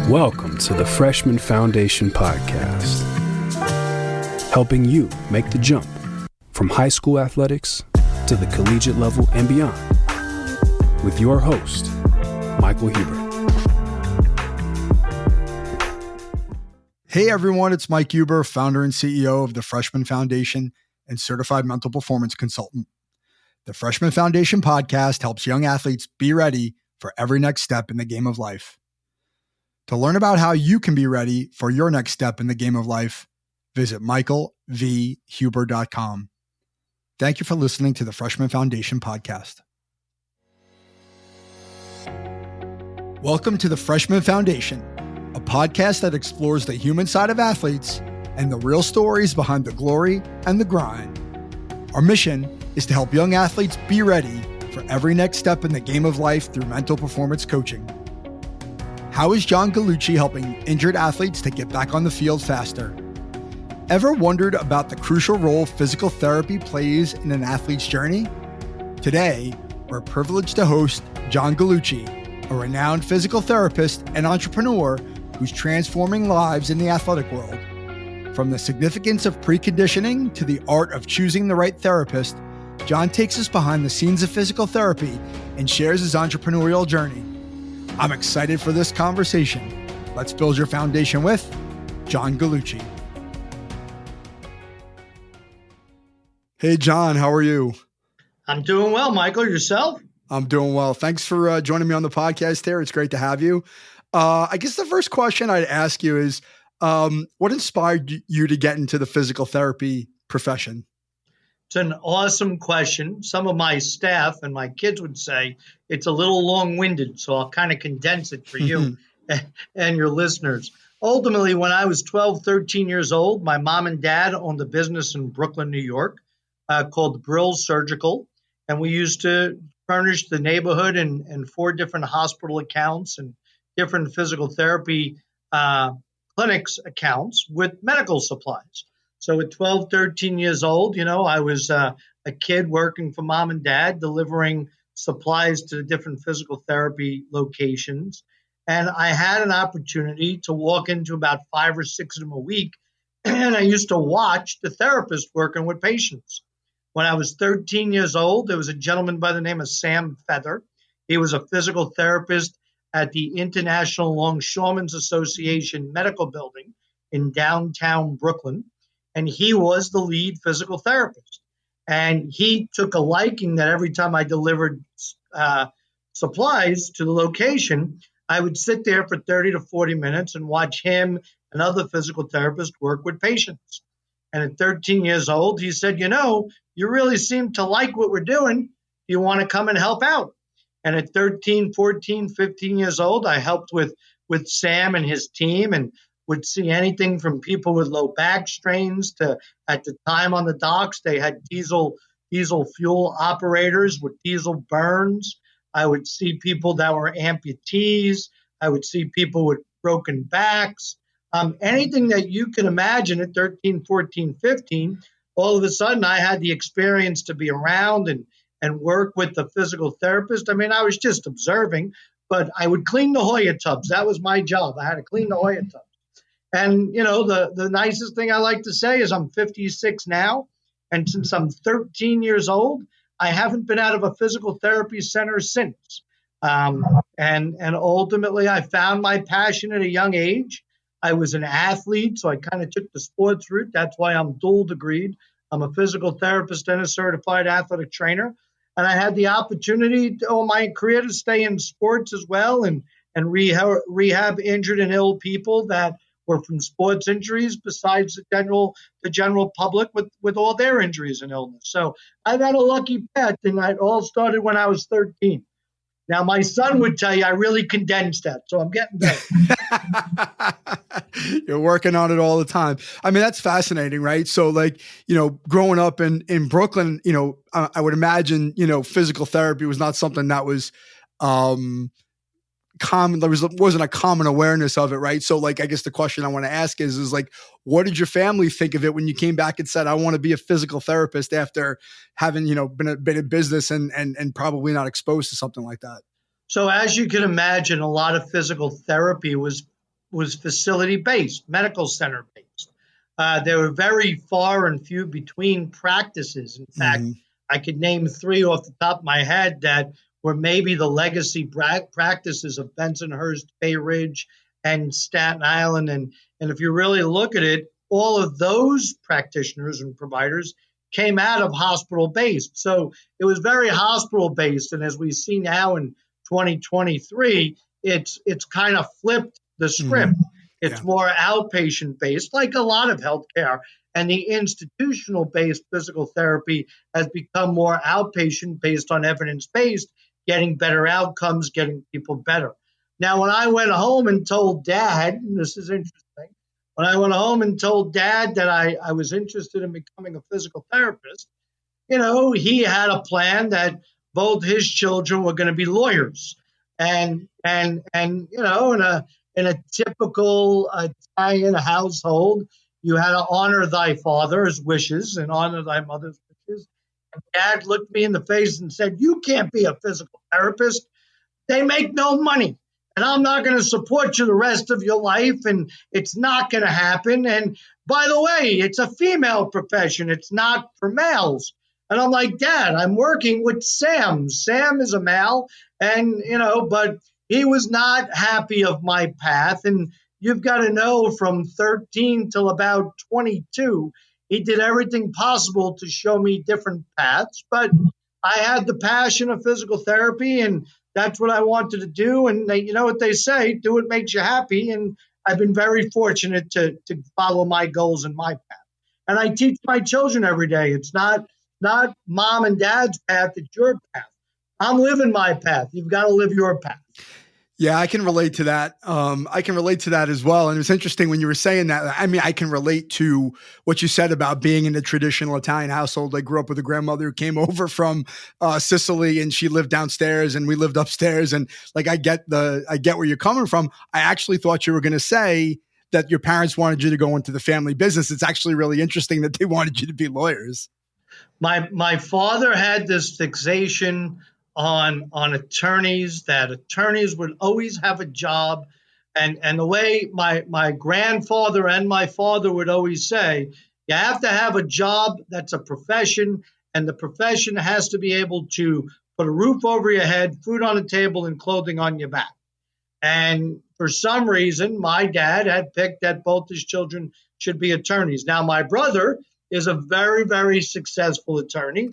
Welcome to the Freshman Foundation Podcast, helping you make the jump from high school athletics to the collegiate level and beyond, with your host, Michael Huber. Hey everyone, it's Mike Huber, founder and CEO of the Freshman Foundation and certified mental performance consultant. The Freshman Foundation Podcast helps young athletes be ready for every next step in the game of life. To learn about how you can be ready for your next step in the game of life, visit michaelvhuber.com. Thank you for listening to the Freshman Foundation Podcast. Welcome to the Freshman Foundation, a podcast that explores the human side of athletes and the real stories behind the glory and the grind. Our mission is to help young athletes be ready for every next step in the game of life through mental performance coaching. How is John Gallucci helping injured athletes to get back on the field faster? Ever wondered about the crucial role physical therapy plays in an athlete's journey? Today, we're privileged to host John Gallucci, a renowned physical therapist and entrepreneur who's transforming lives in the athletic world. From the significance of preconditioning to the art of choosing the right therapist, John takes us behind the scenes of physical therapy and shares his entrepreneurial journey. I'm excited for this conversation. Let's build your foundation with John Gallucci. Hey, John, how are you? I'm doing well, Michael. Yourself? I'm doing well. Thanks for joining me on the podcast here. It's great to have you. I guess the first question I'd ask you is, what inspired you to get into the physical therapy profession? It's an awesome question. Some of my staff and my kids would say it's a little long-winded, so I'll kind of condense it for you and your listeners. Ultimately, when I was 12, 13 years old, my mom and dad owned a business in Brooklyn, New York, called Brill Surgical, and we used to furnish the neighborhood and 4 different hospital accounts and different physical therapy clinics accounts with medical supplies. So at 12, 13 years old, I was a kid working for mom and dad, delivering supplies to the different physical therapy locations. And I had an opportunity to walk into about 5 or 6 of them a week. And I used to watch the therapist working with patients. When I was 13 years old, there was a gentleman by the name of Sam Feather. He was a physical therapist at the International Longshoremen's Association Medical Building in downtown Brooklyn. And he was the lead physical therapist. And he took a liking that every time I delivered supplies to the location, I would sit there for 30 to 40 minutes and watch him and other physical therapists work with patients. And at 13 years old, he said, you really seem to like what we're doing. You want to come and help out? And at 13, 14, 15 years old, I helped with Sam and his team and would see anything from people with low back strains to, at the time on the docks, they had diesel fuel operators with diesel burns. I would see people that were amputees. I would see people with broken backs. Anything that you can imagine at 13, 14, 15, all of a sudden I had the experience to be around and work with the physical therapist. I mean, I was just observing, but I would clean the Hoya tubs. That was my job. I had to clean the Hoya tubs. And, the nicest thing I like to say is I'm 56 now. And since I'm 13 years old, I haven't been out of a physical therapy center since. And ultimately, I found my passion at a young age. I was an athlete, so I kind of took the sports route. That's why I'm dual degreed. I'm a physical therapist and a certified athletic trainer. And I had the opportunity all my career to stay in sports as well and rehab injured and ill people that were from sports injuries besides the general public with all their injuries and illness. So I've had a lucky path, and it all started when I was 13. Now, my son would tell you I really condensed that, so I'm getting better. You're working on it all the time. I mean, that's fascinating, right? So growing up in Brooklyn, I would imagine, physical therapy was not something that was common. Wasn't a common awareness of it, right? So I guess the question I want to ask is what did your family think of it when you came back and said, I want to be a physical therapist after having, been in business and probably not exposed to something like that? So as you can imagine, a lot of physical therapy was facility based, medical center based. There were very far and few between practices. In fact, Hmm. I could name three off the top of my head that were maybe the legacy practices of Bensonhurst, Bay Ridge, and Staten Island. And if you really look at it, all of those practitioners and providers came out of hospital based. So it was very hospital based. And as we see now in 2023, it's kind of flipped the Hmm. script. It's Yeah. more outpatient based, like a lot of healthcare. And the institutional based physical therapy has become more outpatient based on evidence based, getting better outcomes, getting people better. Now, when I went home and told dad, and this is interesting, when I went home and told dad that I was interested in becoming a physical therapist, he had a plan that both his children were going to be lawyers, and in a typical Italian household, you had to honor thy father's wishes and honor thy mother's wishes. And Dad looked me in the face and said, "You can't be a physical therapist. They make no money. And I'm not going to support you the rest of your life. And it's not going to happen. And by the way, it's a female profession. It's not for males." And I'm like, "Dad, I'm working with Sam. Sam is a male." But he was not happy of my path. And you've got to know, from 13 till about 22, he did everything possible to show me different paths. But I had the passion of physical therapy, and that's what I wanted to do. And you know what they say, do what makes you happy. And I've been very fortunate to follow my goals and my path. And I teach my children every day. It's not mom and dad's path, it's your path. I'm living my path. You've got to live your path. Yeah, I can relate to that. I can relate to that as well. And it was interesting when you were saying that. I mean, I can relate to what you said about being in a traditional Italian household. I grew up with a grandmother who came over from Sicily, and she lived downstairs and we lived upstairs. And like, I get where you're coming from. I actually thought you were going to say that your parents wanted you to go into the family business. It's actually really interesting that they wanted you to be lawyers. My father had this fixation on attorneys, that attorneys would always have a job. And the way my grandfather and my father would always say, you have to have a job that's a profession, and the profession has to be able to put a roof over your head, food on the table, and clothing on your back. And for some reason, my dad had picked that both his children should be attorneys. Now, my brother is a very, very successful attorney.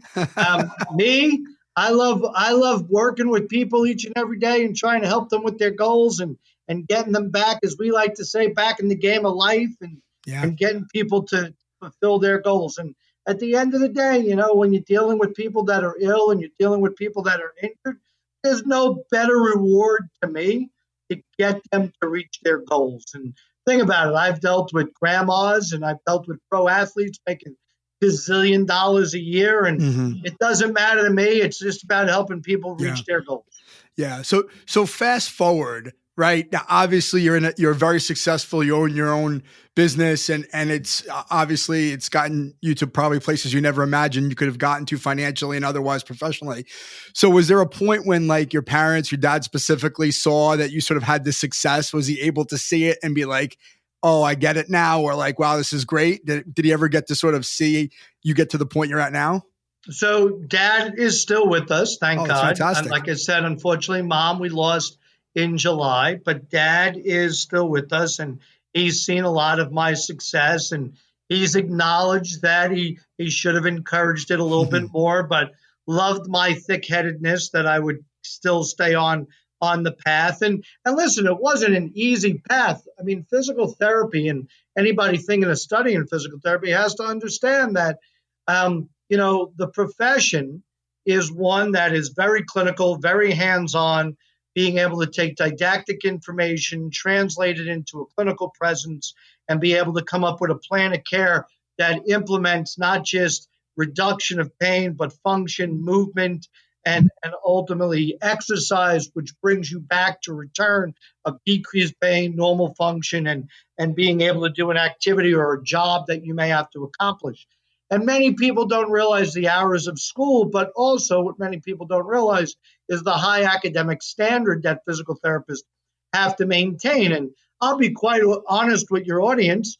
Me, I love working with people each and every day and trying to help them with their goals, and getting them back, as we like to say, back in the game of life, Yeah. and getting people to fulfill their goals. And at the end of the day, when you're dealing with people that are ill and you're dealing with people that are injured, there's no better reward to me to get them to reach their goals. And think about it, I've dealt with grandmas and I've dealt with pro athletes making gazillion dollars a year, and it doesn't matter to me. It's just about helping people reach their goals. Yeah. So fast forward, right? Now, obviously you're very successful. You own your own business, and it's obviously it's gotten you to probably places you never imagined you could have gotten to financially and otherwise professionally. So was there a point when, like, your parents, your dad specifically, saw that you sort of had this success? Was he able to see it and be like, "Oh, I get it now," or like, "Wow, this is great"? Did he ever get to sort of see you get to the point you're at now? So dad is still with us, thank Oh, that's God. And fantastic. like I said, unfortunately, mom we lost in July, but dad is still with us, and he's seen a lot of my success, and he's acknowledged that he should have encouraged it a little bit more, but loved my thick-headedness that I would still stay on the path. And listen, it wasn't an easy path. I mean, physical therapy, and anybody thinking of studying physical therapy has to understand that the profession is one that is very clinical, very hands-on, being able to take didactic information, translate it into a clinical presence, and be able to come up with a plan of care that implements not just reduction of pain, but function, movement, and ultimately exercise, which brings you back to return of decreased pain, normal function, and being able to do an activity or a job that you may have to accomplish. And many people don't realize the hours of school, but also what many people don't realize is the high academic standard that physical therapists have to maintain. And I'll be quite honest with your audience.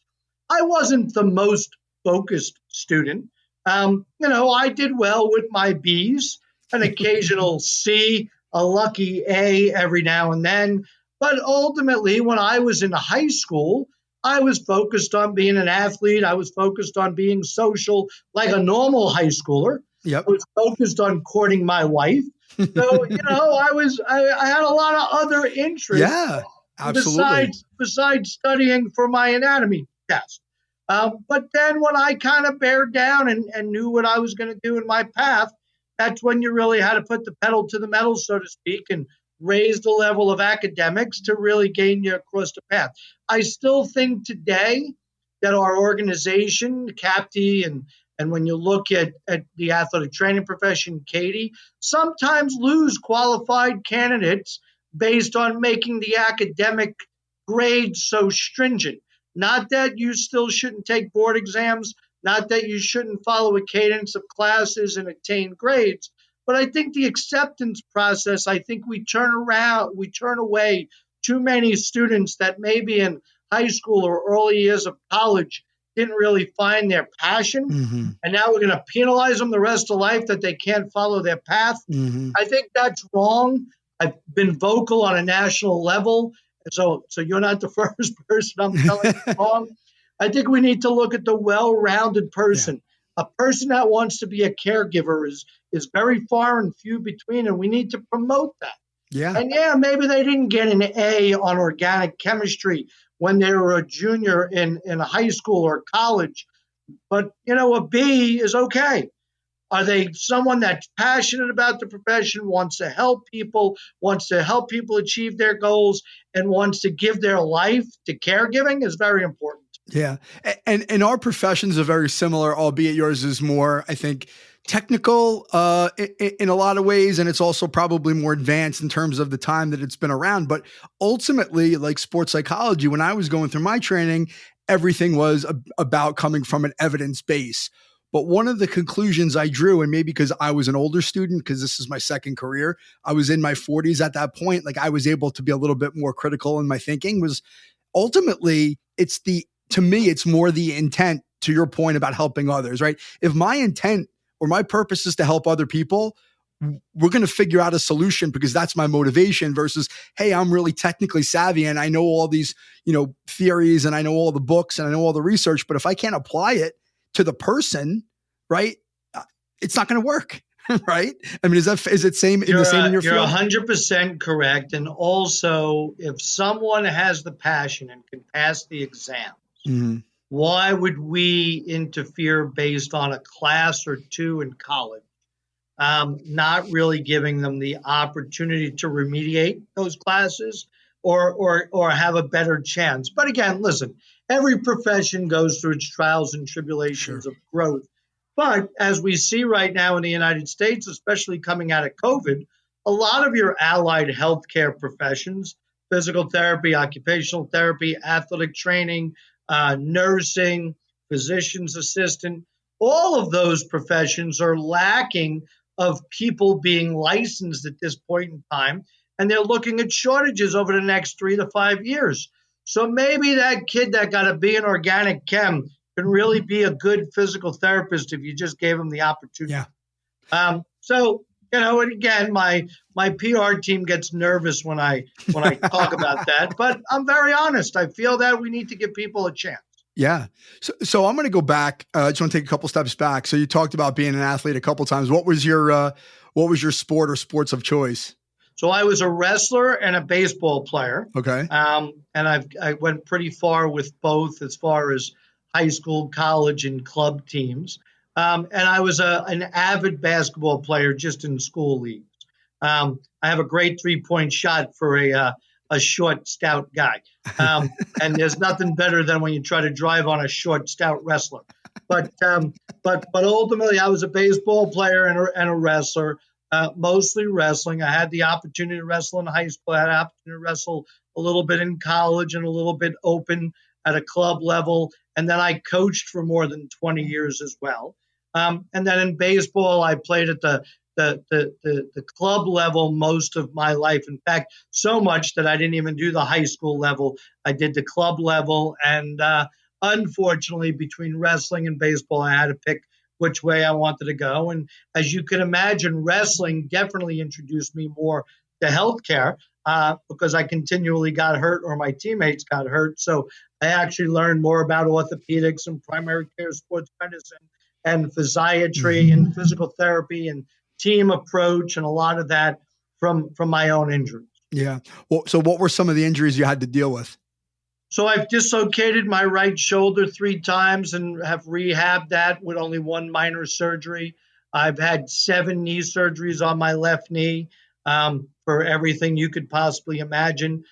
I wasn't the most focused student. I did well with my B's, an occasional C, a lucky A every now and then. But ultimately, when I was in high school, I was focused on being an athlete. I was focused on being social like a normal high schooler. Yep. I was focused on courting my wife. So, I had a lot of other interests. Yeah, absolutely. Besides studying for my anatomy test. But then when I kind of bared down and knew what I was going to do in my path, that's when you really had to put the pedal to the metal, so to speak, and raise the level of academics to really gain you across the path. I still think today that our organization, CAPTI, and when you look at the athletic training profession, Katie, sometimes lose qualified candidates based on making the academic grades so stringent. Not that you still shouldn't take board exams, not that you shouldn't follow a cadence of classes and attain grades, but I think the acceptance process, I think we turn away too many students that maybe in high school or early years of college didn't really find their passion. Mm-hmm. And now we're going to penalize them the rest of life that they can't follow their path. Mm-hmm. I think that's wrong. I've been vocal on a national level. So you're not the first person I'm telling wrong. I think we need to look at the well-rounded person. Yeah. A person that wants to be a caregiver is very far and few between, and we need to promote that. Yeah. And maybe they didn't get an A on organic chemistry when they were a junior in high school or college, but a B is okay. Are they someone that's passionate about the profession, wants to help people achieve their goals, and wants to give their life to caregiving is very important. Yeah. And our professions are very similar, albeit yours is more, I think, technical in a lot of ways. And it's also probably more advanced in terms of the time that it's been around. But ultimately, like sports psychology, when I was going through my training, everything was about coming from an evidence base. But one of the conclusions I drew, and maybe because I was an older student, because this is my second career, I was in my 40s at that point, like I was able to be a little bit more critical in my thinking, was ultimately to me, it's more the intent, to your point about helping others, right? If my intent or my purpose is to help other people, we're going to figure out a solution because that's my motivation versus, hey, I'm really technically savvy and I know all these, theories and I know all the books and I know all the research, but if I can't apply it to the person, right, it's not going to work. Right? I mean, is it same in the same in your field? You're 100% correct. And also, if someone has the passion and can pass the exams, mm-hmm. why would we interfere based on a class or two in college, not really giving them the opportunity to remediate those classes or have a better chance? But again, listen, every profession goes through its trials and tribulations of growth. But as we see right now in the United States, especially coming out of COVID, a lot of your allied healthcare professions, physical therapy, occupational therapy, athletic training, nursing, physician's assistant, all of those professions are lacking of people being licensed at this point in time. And they're looking at shortages over the next 3 to 5 years. So maybe that kid that got a B in organic chem can really be a good physical therapist if you just gave him the opportunity. Yeah. And again, my PR team gets nervous when I talk about that, but I'm very honest. I feel that we need to give people a chance. Yeah. So I'm going to go back. I just want to take a couple steps back. So you talked about being an athlete a couple of times. What was your sport or sports of choice? So I was a wrestler and a baseball player. Okay. And I went pretty far with both as far as high school, college, and club teams. And I was an avid basketball player just in school leagues. I have a great 3-point shot for a short, stout guy. And there's nothing better than when you try to drive on a short, stout wrestler. But ultimately, I was a baseball player and a wrestler, mostly wrestling. I had the opportunity to wrestle in high school. I had the opportunity to wrestle a little bit in college and a little bit open at a club level. And then I coached for more than 20 years as well. And then in baseball, I played at the club level most of my life. In fact, so much that I didn't even do the high school level. I did the club level. And unfortunately, between wrestling and baseball, I had to pick which way I wanted to go. And as you can imagine, wrestling definitely introduced me more to healthcare because I continually got hurt or my teammates got hurt. So I actually learned more about orthopedics and primary care sports medicine and physiatry and physical therapy and team approach and a lot of that from my own injuries. Yeah. Well, so what were some of the injuries you had to deal with? So I've dislocated my right shoulder 3 times and have rehabbed that with only 1 minor surgery. I've had 7 knee surgeries on my left knee for everything you could possibly imagine.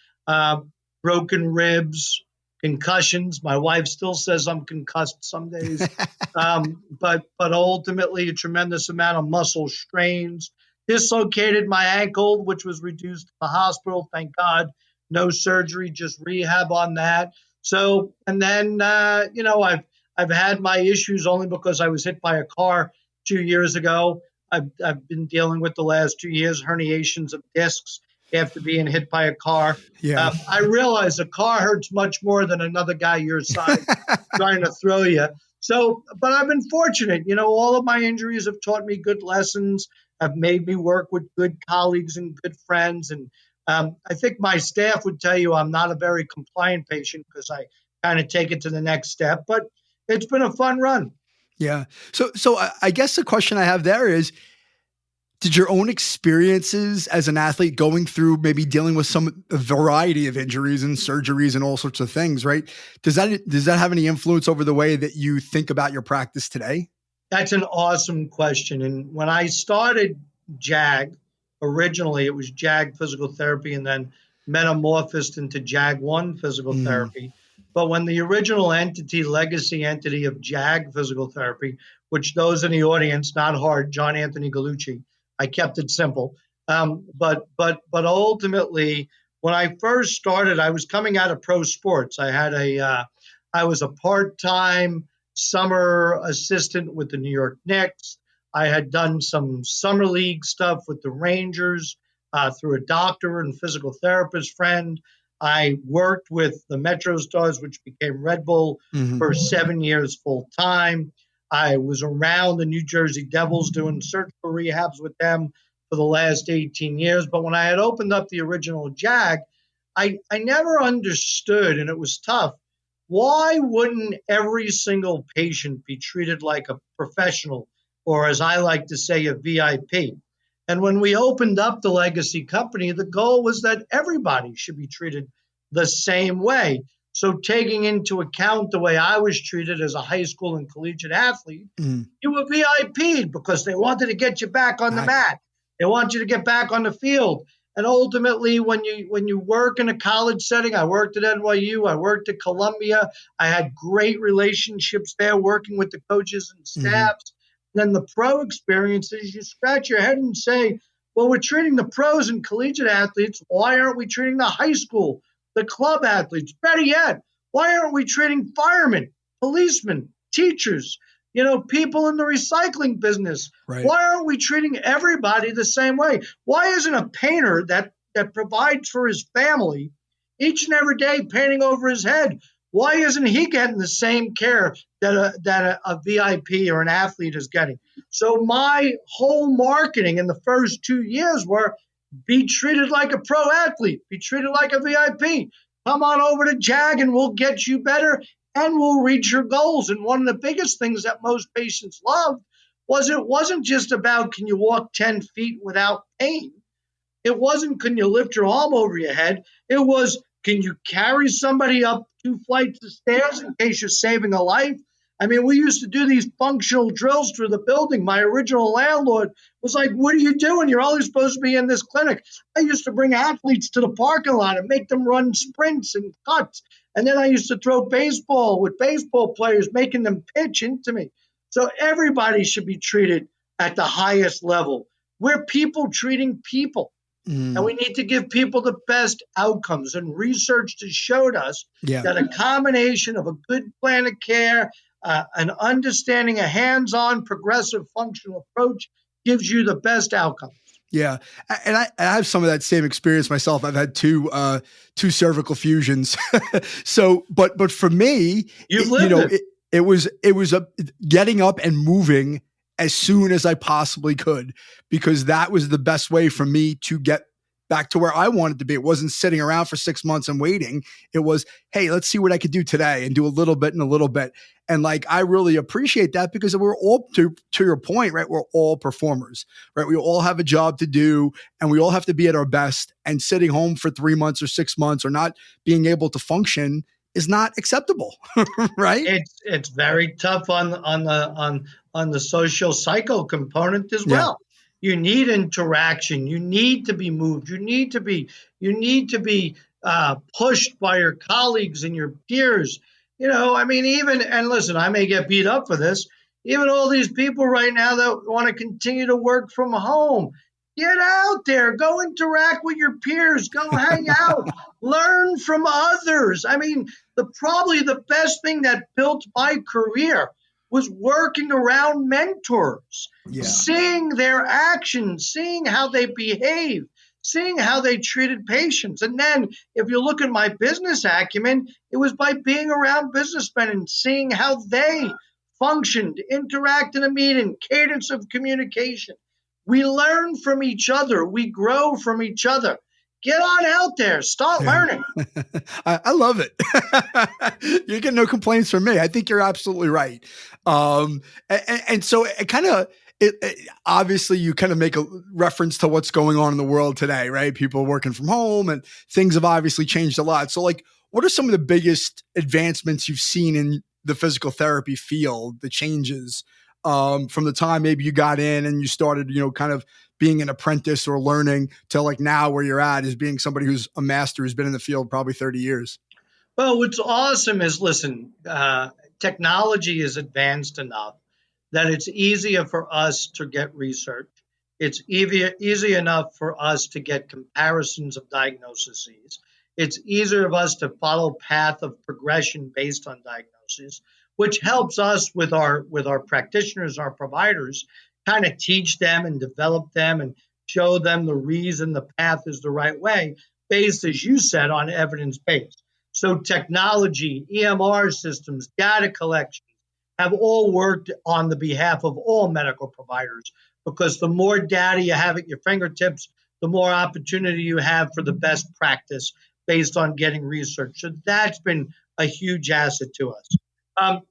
Broken ribs, concussions. My wife still says I'm concussed some days. But ultimately a tremendous amount of muscle strains. Dislocated my ankle, which was reduced to the hospital. Thank God. No surgery, just rehab on that. So, and then, I've had my issues only because I was hit by a car 2 years ago. I've been dealing with the last 2 years, herniations of discs after being hit by a car. Yeah. I realize a car hurts much more than another guy your size trying to throw you. So, but I've been fortunate. All of my injuries have taught me good lessons, have made me work with good colleagues and good friends. And I think my staff would tell you I'm not a very compliant patient because I kind of take it to the next step, but it's been a fun run. Yeah. So I guess the question I have there is, did your own experiences as an athlete going through maybe dealing with a variety of injuries and surgeries and all sorts of things, right? Does that have any influence over the way that you think about your practice today? That's an awesome question. And when I started JAG, originally it was JAG Physical Therapy and then metamorphosed into JAG 1 Physical Therapy. But when the original legacy entity of JAG Physical Therapy, which those in the audience, not hard, John Gallucci, I kept it simple. But ultimately, when I first started, I was coming out of pro sports. I was a part-time summer assistant with the New York Knicks. I had done some summer league stuff with the Rangers through a doctor and physical therapist friend. I worked with the Metro Stars, which became Red Bull, for 7 years full time. I was around the New Jersey Devils doing surgical rehabs with them for the last 18 years. But when I had opened up the original JAG, I never understood, and it was tough. Why wouldn't every single patient be treated like a professional, or as I like to say, a VIP? And when we opened up the legacy company, the goal was that everybody should be treated the same way. So taking into account the way I was treated as a high school and collegiate athlete, you were VIP'd because they wanted to get you back on the mat. They want you to get back on the field. And ultimately, when you work in a college setting, I worked at NYU, I worked at Columbia, I had great relationships there working with the coaches and staffs. Then the pro experiences, you scratch your head and say, well, we're treating the pros and collegiate athletes. Why aren't we treating the high school, the club athletes? Better yet, why aren't we treating firemen, policemen, teachers, people in the recycling business? Right. Why aren't we treating everybody the same way? Why isn't a painter that provides for his family each and every day painting over his head? Why isn't he getting the same care that a VIP or an athlete is getting? So my whole marketing in the first 2 years were be treated like a pro athlete, be treated like a VIP. Come on over to JAG and we'll get you better and we'll reach your goals. And one of the biggest things that most patients loved was it wasn't just about can you walk 10 feet without pain. It wasn't can you lift your arm over your head. It was can you carry somebody up 2 flights of stairs in case you're saving a life? I mean, we used to do these functional drills through the building. My original landlord was like, what are you doing? You're only supposed to be in this clinic. I used to bring athletes to the parking lot and make them run sprints and cuts. And then I used to throw baseball with baseball players, making them pitch into me. So everybody should be treated at the highest level. We're people treating people. And we need to give people the best outcomes. And research has showed us that a combination of a good plan of care, an understanding, a hands-on progressive functional approach gives you the best outcomes. Yeah. And I have some of that same experience myself. I've had two cervical fusions. So, but for me, You've lived it. It was getting up and moving as soon as I possibly could, because that was the best way for me to get back to where I wanted to be. It wasn't sitting around for 6 months and waiting. It was, hey, let's see what I could do today and do a little bit and a little bit. And like, I really appreciate that, because we're all, to your point, right? We're all performers, right? We all have a job to do, and we all have to be at our best, and sitting home for 3 months or 6 months or not being able to function is not acceptable, right? It's very tough on the social psycho component as well. You need interaction. You need to be moved. You need to be pushed by your colleagues and your peers. And listen, I may get beat up for this. Even all these people right now that want to continue to work from home, get out there, go interact with your peers, go hang out, learn from others. Probably the best thing that built my career was working around mentors, seeing their actions, seeing how they behave, seeing how they treated patients. And then if you look at my business acumen, it was by being around businessmen and seeing how they functioned, interact in a meeting, cadence of communication. We learn from each other. We grow from each other. Get on out there. Start learning. I love it. You get no complaints from me. I think you're absolutely right. And so obviously you kind of make a reference to what's going on in the world today, right? People working from home, and things have obviously changed a lot. So like, what are some of the biggest advancements you've seen in the physical therapy field, the changes from the time maybe you got in and you started, kind of being an apprentice or learning, to like now where you're at as being somebody who's a master, who's been in the field probably 30 years? Well, what's awesome is, listen, technology is advanced enough that it's easier for us to get research. It's easy enough for us to get comparisons of diagnoses. It's easier for us to follow path of progression based on diagnosis, which helps us with our practitioners, our providers, kind of teach them and develop them and show them the reason the path is the right way, based, as you said, on evidence-based. So technology, EMR systems, data collection have all worked on the behalf of all medical providers, because the more data you have at your fingertips, the more opportunity you have for the best practice based on getting research. So that's been a huge asset to us.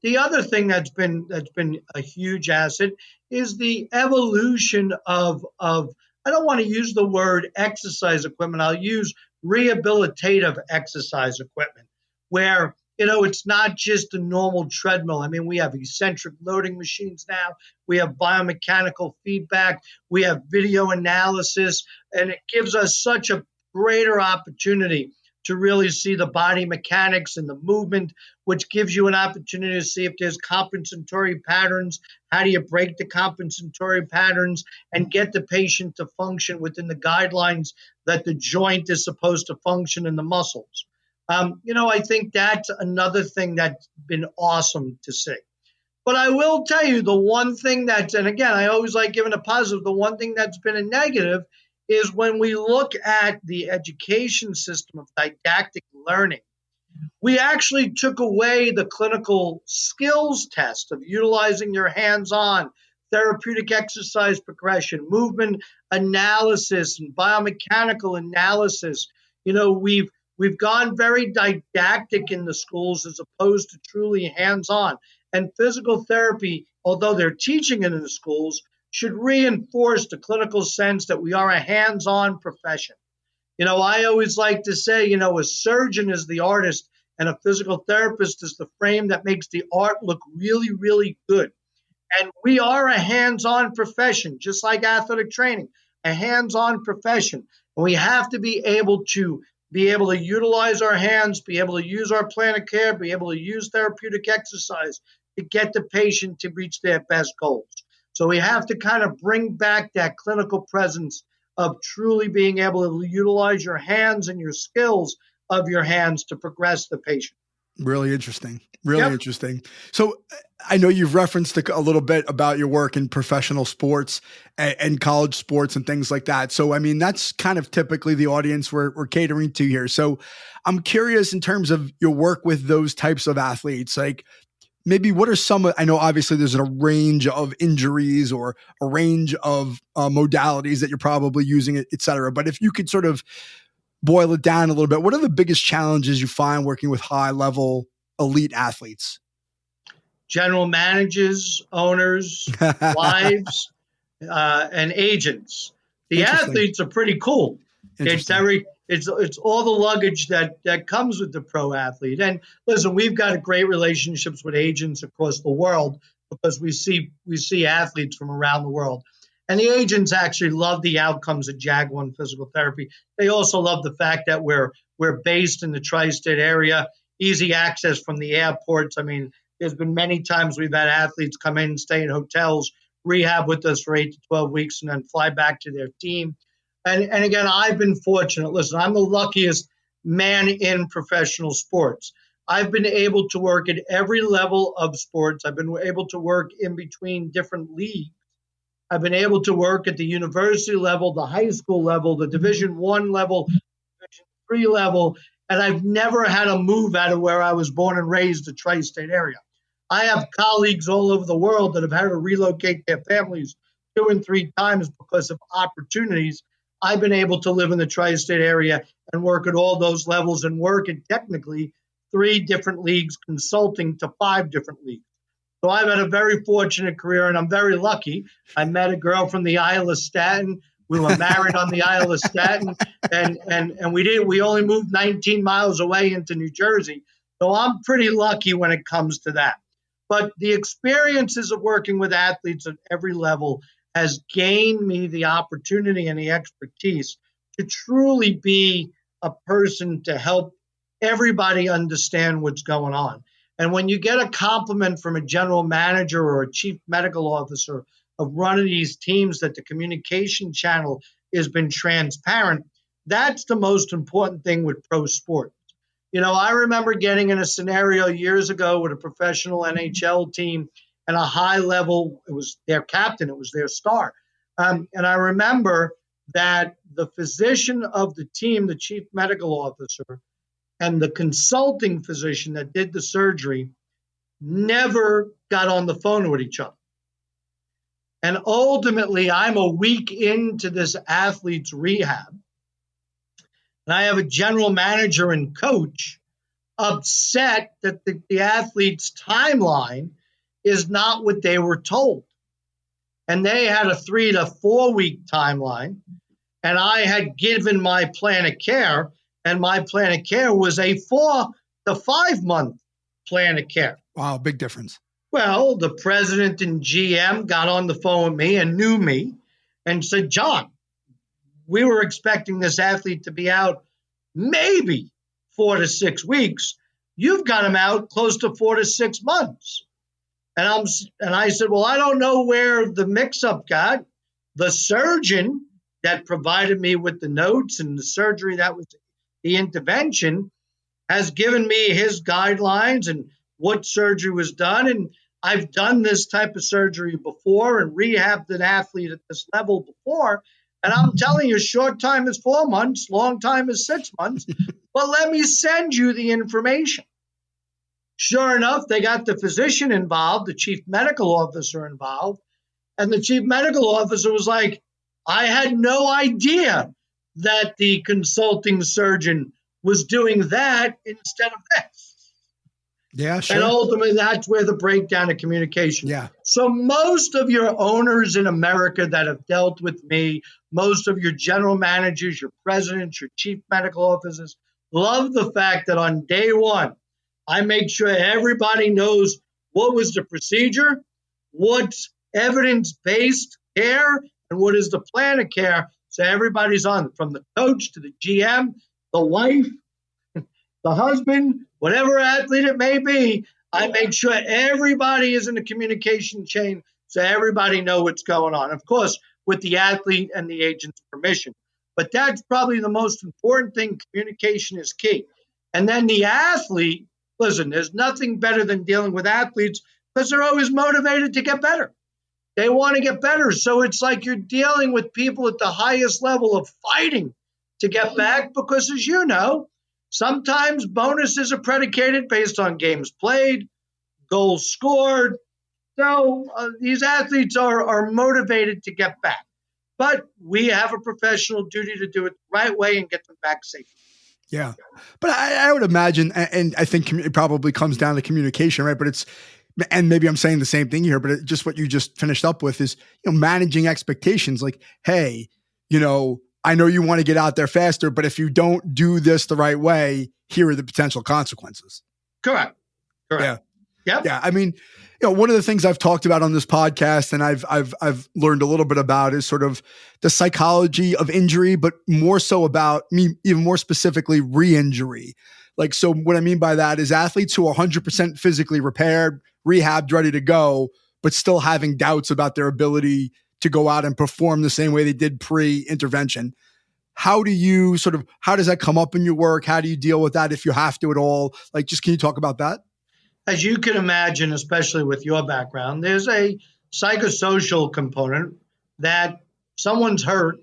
The other thing that's been a huge asset is the evolution of I don't want to use the word exercise equipment. I'll use rehabilitative exercise equipment, where it's not just a normal treadmill. We have eccentric loading machines now. We have biomechanical feedback. We have video analysis, and it gives us such a greater opportunity to really see the body mechanics and the movement, which gives you an opportunity to see if there's compensatory patterns. How do you break the compensatory patterns and get the patient to function within the guidelines that the joint is supposed to function in the muscles? I think that's another thing that's been awesome to see. But I will tell you, the one thing and again, I always like giving a positive, the one thing that's been a negative is when we look at the education system of didactic learning, we actually took away the clinical skills test of utilizing your hands-on therapeutic exercise progression, movement analysis, and biomechanical analysis. We've gone very didactic in the schools as opposed to truly hands-on. And physical therapy, although they're teaching it in the schools, should reinforce the clinical sense that we are a hands-on profession. I always like to say, a surgeon is the artist and a physical therapist is the frame that makes the art look really, really good. And we are a hands-on profession, just like athletic training, a hands-on profession. And we have to be able to utilize our hands, be able to use our plan of care, be able to use therapeutic exercise to get the patient to reach their best goals. So we have to kind of bring back that clinical presence of truly being able to utilize your hands and your skills of your hands to progress the patient. Really interesting. Really Yep. interesting. So I know you've referenced a little bit about your work in professional sports and college sports and things like that. So, I mean, that's kind of typically the audience we're catering to here. So I'm curious in terms of your work with those types of athletes, like maybe what are some, I know obviously there's a range of injuries or a range of modalities that you're probably using, et cetera. But if you could sort of boil it down a little bit, what are the biggest challenges you find working with high level elite athletes? General managers, owners, wives, and agents. The Interesting. athletes are pretty cool. It's Interesting. it's all the luggage that comes with the pro athlete. And listen, we've got great relationships with agents across the world because we see athletes from around the world. And the agents actually love the outcomes of Jag One Physical Therapy. They also love the fact that we're based in the tri-state area, easy access from the airports. I mean, there's been many times we've had athletes come in, stay in hotels, rehab with us for 8 to 12 weeks, and then fly back to their team. And again, I've been fortunate. Listen, I'm the luckiest man in professional sports. I've been able to work at every level of sports. I've been able to work in between different leagues. I've been able to work at the university level, the high school level, the Division I level, Division III level, and I've never had to move out of where I was born and raised, the tri-state area. I have colleagues all over the world that have had to relocate their families 2 and 3 times because of opportunities. I've been able to live in the tri-state area and work at all those levels and work at technically 3 different leagues, consulting to 5 different leagues. So I've had a very fortunate career, and I'm very lucky. I met a girl from the Isle of Staten. We were married on the Isle of Staten, and we only moved 19 miles away into New Jersey. So I'm pretty lucky when it comes to that. But the experiences of working with athletes at every level has gained me the opportunity and the expertise to truly be a person to help everybody understand what's going on. And when you get a compliment from a general manager or a chief medical officer of one of these teams that the communication channel has been transparent, that's the most important thing with pro sport. You know, I remember getting in a scenario years ago with a professional NHL team and a high level, it was their captain, it was their star. And I remember that the physician of the team, the chief medical officer, and the consulting physician that did the surgery never got on the phone with each other. And ultimately, I'm a week into this athlete's rehab, and I have a general manager and coach upset that the athlete's timeline is not what they were told. And they had a 3 to 4 week timeline, and I had given my plan of care, and my plan of care was a 4 to 5 month plan of care. Wow, big difference. Well, the president and GM got on the phone with me and knew me and said, John, we were expecting this athlete to be out maybe 4 to 6 weeks. You've got him out close to 4 to 6 months. And I said, well, I don't know where the mix-up got. The surgeon that provided me with the notes and the surgery that was the intervention has given me his guidelines and what surgery was done. And I've done this type of surgery before and rehabbed an athlete at this level before. And I'm telling you, short time is 4 months, long time is 6 months. But let me send you the information. Sure enough, they got the physician involved, the chief medical officer involved. And the chief medical officer was like, I had no idea that the consulting surgeon was doing that instead of this. Yeah, sure. And ultimately, that's where the breakdown of communication. Yeah. So most of your owners in America that have dealt with me, most of your general managers, your presidents, your chief medical officers, love the fact that on day one, I make sure everybody knows what was the procedure, what's evidence-based care, and what is the plan of care. So everybody's on, from the coach to the GM, the wife, the husband, whatever athlete it may be. I make sure everybody is in the communication chain so everybody know what's going on. Of course, with the athlete and the agent's permission. But that's probably the most important thing. Communication is key. And then the athlete Listen, there's nothing better than dealing with athletes because they're always motivated to get better. They want to get better. So it's like you're dealing with people at the highest level of fighting to get back because, as you know, sometimes bonuses are predicated based on games played, goals scored. So these athletes are motivated to get back. But we have a professional duty to do it the right way and get them back safely. Yeah. But I would imagine, and I think it probably comes down to communication, right? But and maybe I'm saying the same thing here, but just what you just finished up with is, managing expectations. Like, hey, I know you want to get out there faster, but if you don't do this the right way, here are the potential consequences. Correct. Yeah. Yep. Yeah. I mean, one of the things I've talked about on this podcast and I've learned a little bit about is sort of the psychology of injury, but more so about even more specifically, re-injury. Like, so what I mean by that is athletes who are 100% physically repaired, rehabbed, ready to go, but still having doubts about their ability to go out and perform the same way they did pre-intervention. How does that come up in your work? How do you deal with that if you have to at all? Like, just can you talk about that? As you can imagine, especially with your background, there's a psychosocial component that someone's hurt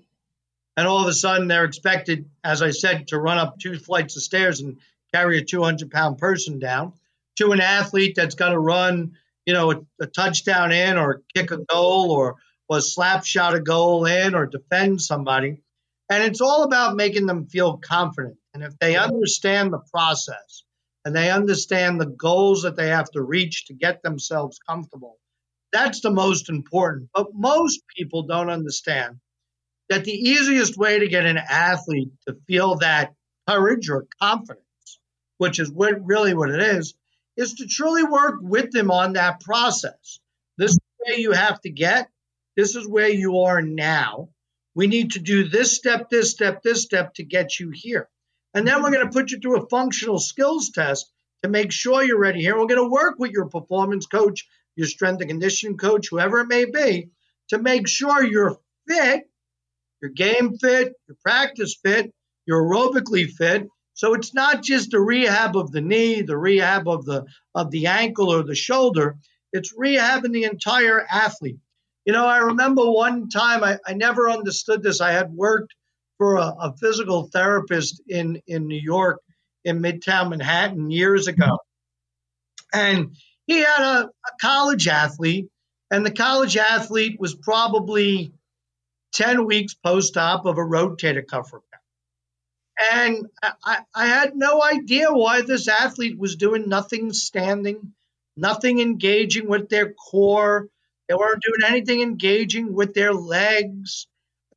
and all of a sudden they're expected, as I said, to run up 2 flights of stairs and carry a 200-pound person down, to an athlete that's got to run, a touchdown in or kick a goal or slap shot a goal in or defend somebody. And it's all about making them feel confident. And if they understand the process, and they understand the goals that they have to reach to get themselves comfortable, that's the most important. But most people don't understand that the easiest way to get an athlete to feel that courage or confidence, which is really what it is to truly work with them on that process. This is where you have to get. This is where you are now. We need to do this step, this step, this step to get you here. And then we're going to put you through a functional skills test to make sure you're ready here. We're going to work with your performance coach, your strength and conditioning coach, whoever it may be, to make sure you're fit, you're game fit, you're practice fit, you're aerobically fit. So it's not just a rehab of the knee, the rehab of the ankle or the shoulder. It's rehabbing the entire athlete. I remember one time I never understood this. I had worked for a physical therapist in New York, in Midtown Manhattan years ago. And he had a college athlete, and the college athlete was probably 10 weeks post-op of a rotator cuff repair. And I had no idea why this athlete was doing nothing standing, nothing engaging with their core. They weren't doing anything engaging with their legs.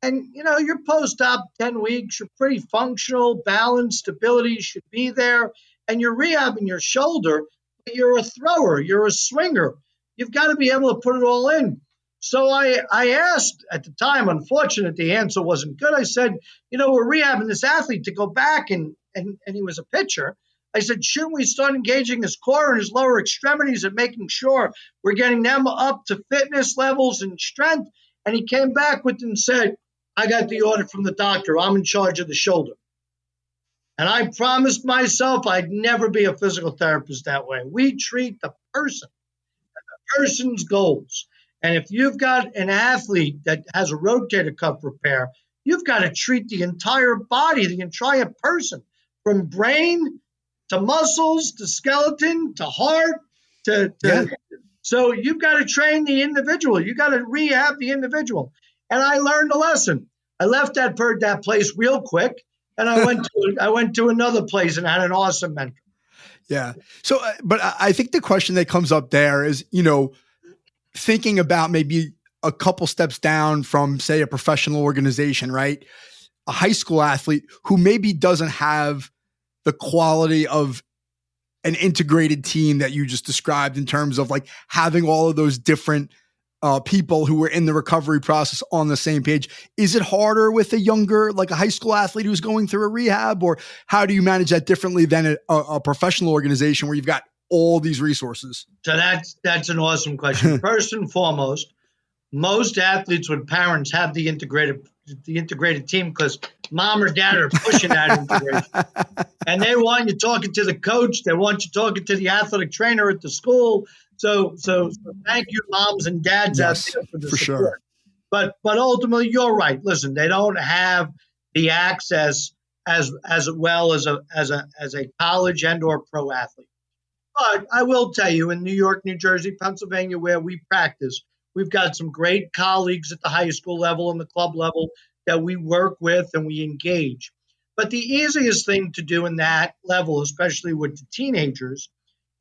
And, you're post-op 10 weeks, you're pretty functional, balance, stability should be there, and you're rehabbing your shoulder, but you're a thrower, you're a swinger. You've got to be able to put it all in. So I asked at the time, unfortunately, the answer wasn't good. I said, we're rehabbing this athlete to go back, and he was a pitcher. I said, shouldn't we start engaging his core and his lower extremities and making sure we're getting them up to fitness levels and strength? And he came back with and said, I got the order from the doctor. I'm in charge of the shoulder. And I promised myself I'd never be a physical therapist that way. We treat the person and the person's goals. And if you've got an athlete that has a rotator cuff repair, you've got to treat the entire body, the entire person, from brain to muscles to skeleton to heart to So you've got to train the individual. You got to rehab the individual. And I learned a lesson. I left that place real quick, and I went to another place and had an awesome mentor. Yeah. So, but I think the question that comes up there is, thinking about maybe a couple steps down from, say, a professional organization, right? A high school athlete who maybe doesn't have the quality of an integrated team that you just described in terms of like having all of those different people who were in the recovery process on the same page. Is it harder with a younger, like a high school athlete who's going through a rehab, or how do you manage that differently than a professional organization where you've got all these resources? So that's an awesome question. First and foremost, most athletes with parents have the integrated team because mom or dad are pushing that integration. And they want you talking to the coach. They want you talking to the athletic trainer at the school. So thank you, moms and dads out Yes, there for the for sure. support. But ultimately, you're right. Listen, they don't have the access as well as a college and or pro athlete. But I will tell you, in New York, New Jersey, Pennsylvania, where we practice, we've got some great colleagues at the high school level and the club level that we work with and we engage. But the easiest thing to do in that level, especially with the teenagers,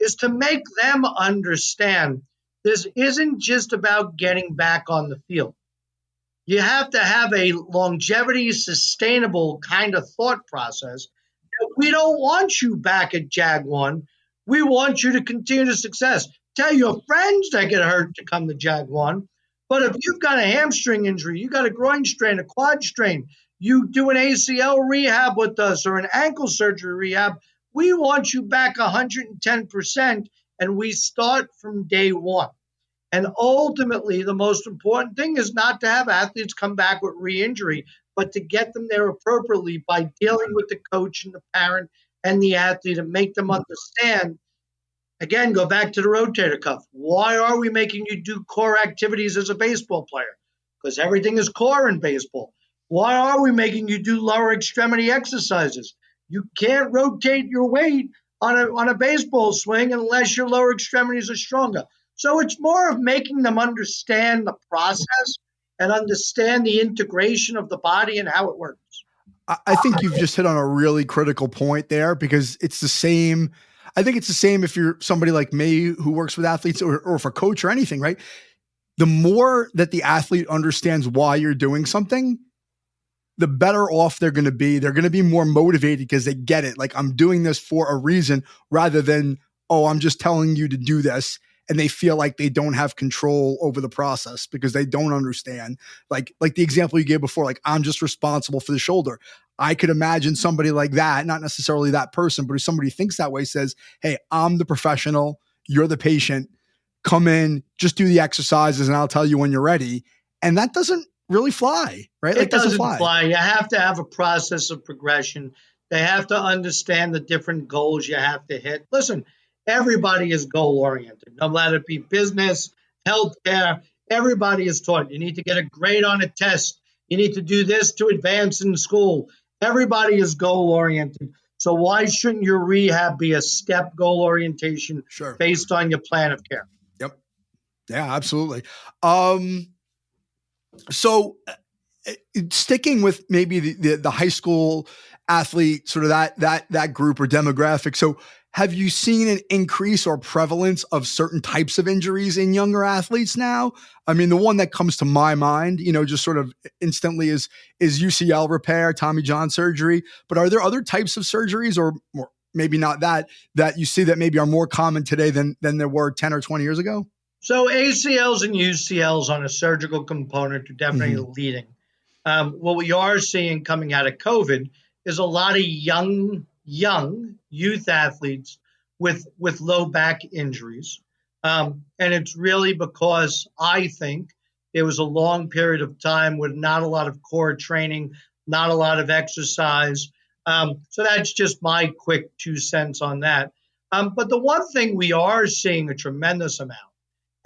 is to make them understand this isn't just about getting back on the field. You have to have a longevity, sustainable kind of thought process. We don't want you back at Jag 1. We want you to continue to success. Tell your friends that get hurt to come to Jag 1. But if you've got a hamstring injury, you got a groin strain, a quad strain, you do an ACL rehab with us or an ankle surgery rehab, we want you back 110%, and we start from day one. And ultimately, the most important thing is not to have athletes come back with re-injury, but to get them there appropriately by dealing with the coach and the parent and the athlete and make them understand. Again, go back to the rotator cuff. Why are we making you do core activities as a baseball player? Because everything is core in baseball. Why are we making you do lower extremity exercises? You can't rotate your weight on a baseball swing unless your lower extremities are stronger. So it's more of making them understand the process and understand the integration of the body and how it works. I think you've just hit on a really critical point there, because it's the same. I think it's the same if you're somebody like me who works with athletes, or if a coach or anything, right? The more that the athlete understands why you're doing something, the better off they're going to be. They're going to be more motivated because they get it. Like, I'm doing this for a reason, rather than, oh, I'm just telling you to do this. And they feel like they don't have control over the process because they don't understand. Like the example you gave before, like, I'm just responsible for the shoulder. I could imagine somebody like that, not necessarily that person, but if somebody thinks that way, says, hey, I'm the professional, you're the patient, come in, just do the exercises and I'll tell you when you're ready. And that doesn't really fly, right? It doesn't fly. You have to have a process of progression. They have to understand the different goals you have to hit. Listen, everybody is goal oriented, no matter it be business, healthcare. Everybody is taught you need to get a grade on a test. You need to do this to advance in school. Everybody is goal oriented. So why shouldn't your rehab be a step goal orientation based on your plan of care? Yep. Yeah, absolutely. So sticking with maybe the high school athlete, sort of that group or demographic. So have you seen an increase or prevalence of certain types of injuries in younger athletes now? I mean, the one that comes to my mind, just sort of instantly is UCL repair, Tommy John surgery. But are there other types of surgeries, or maybe not that you see that maybe are more common today than there were 10 or 20 years ago? So ACLs and UCLs on a surgical component are definitely leading. What we are seeing coming out of COVID is a lot of young youth athletes with low back injuries. And it's really because I think there was a long period of time with not a lot of core training, not a lot of exercise. So that's just my quick 2 cents on that. But the one thing we are seeing a tremendous amount,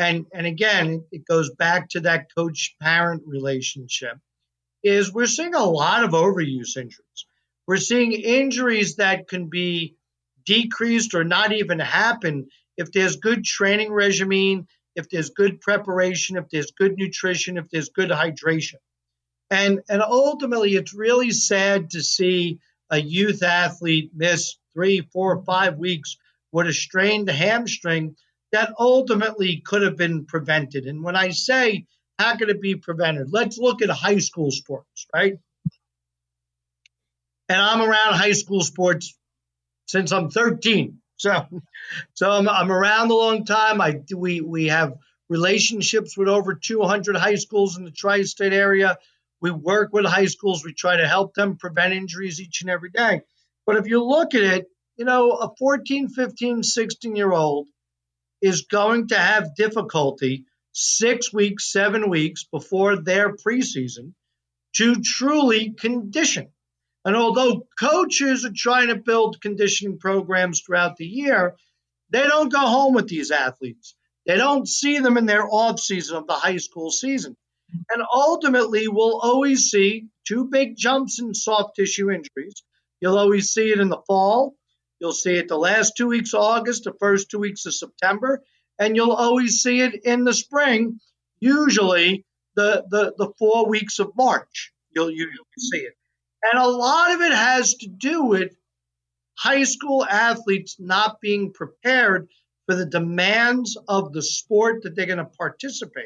and again, it goes back to that coach-parent relationship, is we're seeing a lot of overuse injuries. We're seeing injuries that can be decreased or not even happen if there's good training regimen, if there's good preparation, if there's good nutrition, if there's good hydration. And ultimately, it's really sad to see a youth athlete miss 3, 4, 5 weeks with a strained hamstring that ultimately could have been prevented. And when I say, how could it be prevented? Let's look at high school sports, right? And I'm around high school sports since I'm 13. So I'm around a long time. We have relationships with over 200 high schools in the tri-state area. We work with high schools. We try to help them prevent injuries each and every day. But if you look at it, a 14, 15, 16-year-old is going to have difficulty 6 weeks, 7 weeks before their preseason to truly condition. And although coaches are trying to build conditioning programs throughout the year, they don't go home with these athletes. They don't see them in their off season of the high school season. And ultimately, we'll always see two big jumps in soft tissue injuries. You'll always see it in the fall. You'll see it the last 2 weeks of August, the first 2 weeks of September, and you'll always see it in the spring, usually the 4 weeks of March. You'll usually see it. And a lot of it has to do with high school athletes not being prepared for the demands of the sport that they're going to participate